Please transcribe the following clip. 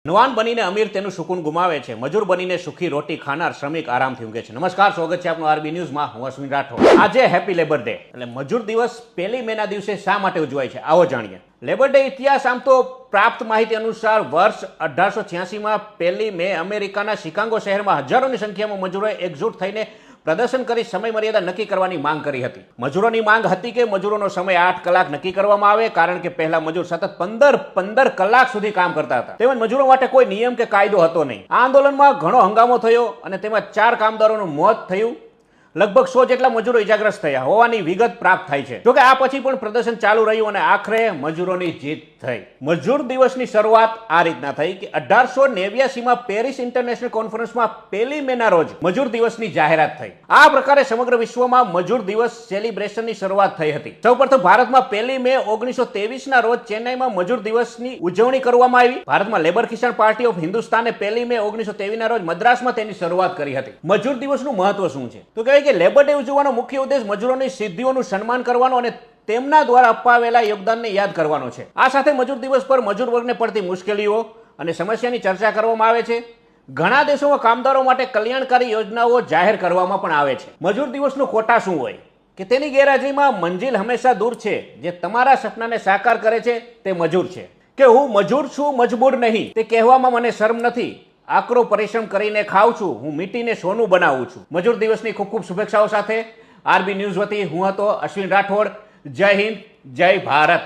નવાન બનીને અમીર તેનું સુકૂન ગુમાવે છે, મજૂર બનીને સુખી રોટી ખાનાર શ્રમિક આરામથી ઊંઘે છે. નમસ્કાર, સ્વાગત છે આપનું આરબી ન્યૂઝમાં. હું અશ્વિન રાઠોડ. આજે હેપી લેબર ડે એટલે મજૂર દિવસ 1 મેના દિવસે શા માટે ઉજવાય છે, આવો જાણીએ. લેબર ડે ઇતિહાસ આમ તો પ્રાપ્ત માહિતી અનુસાર વર્ષ 1886માં 1 મે અમેરિકાના શિકાગો શહેરમાં હજારોની સંખ્યામાં મજૂરોએ એકજૂટ થઈને પ્રદર્શન કરી સમય મર્યાદા નક્કી કરવાની માંગ કરી હતી. મજૂરોની માંગ હતી કે મજૂરોનો સમય 8 કલાક નક્કી કરવામાં આવે, કારણ કે પહેલા મજૂર સતત 15 કલાક સુધી કામ કરતા હતા. તેમજ મજૂરો માટે કોઈ નિયમ કે કાયદો હતો નહીં. આ આંદોલનમાં ઘણો હંગામો થયો અને તેમાં 4 કામદારોનું મોત થયું. લગભગ 100 જેટલા મજૂરો ઇજાગ્રસ્ત થયા હોવાની વિગત પ્રાપ્ત થાય છે. જોકે આ પછી પણ પ્રદર્શન ચાલુ રહ્યું અને આખરે મજૂરોની જીત થઈ. મજૂર દિવસની શરૂઆત આ રીતના થઈ કે 1889માં પેરિસ ઇન્ટરનેશનલ કોન્ફરન્સમાં 1 મેના રોજ મજૂર દિવસની જાહેરાત થઈ. આ પ્રકારે સમગ્ર વિશ્વમાં મજૂર દિવસ સેલિબ્રેશનની શરૂઆત થઈ હતી. સૌપ્રથમ ભારતમાં 1 મે 1923ના રોજ ચેન્નઈમાં મજૂર દિવસની ઉજવણી કરવામાં આવી. ભારતમાં લેબર કિસાન પાર્ટી ઓફ હિન્દુસ્તાને 1 મે 1923ના રોજ મદ્રાસમાં તેની શરૂઆત કરી હતી. મજૂર દિવસનું મહત્વ શું છે? તો કહેવાય કે લેબર ડે ઉજવવાનો મુખ્ય ઉદ્દેશ મજૂરોની સિદ્ધિઓનું સન્માન કરવાનો અને તેમના દ્વારા અપાવેલા યોગદાનને યાદ કરવાનો છે. આ સાથે મજૂર દિવસ પર મજૂર વર્ગને પડતી મુશ્કેલીઓ અને સમસ્યાની ચર્ચા કરવામાં આવે છે. ઘણા દેશોમાં કામદારો માટે કલ્યાણકારી યોજનાઓ જાહેર કરવામાં પણ આવે છે. મજૂર દિવસનો કોટા શું હોય કે તેની ગેરહાજરીમાં મંજિલ હંમેશા દૂર છે. જે તમારા સપનાને સાકાર કરે છે તે મજૂર છે. કે હું મજૂર છું, મજબૂર નહીં, તે કહેવામાં મને શરમ નથી. આકરો પરિશ્રમ કરીને ખાઉં છું, હું મીટીને સોનું બનાવું છું. મજૂર દિવસની ખૂબ ખૂબ શુભેચ્છાઓ સાથે આરબી ન્યૂઝ વતી હું હતો અશ્વિન રાઠોડ. જય હિન્દ, જય ભારત.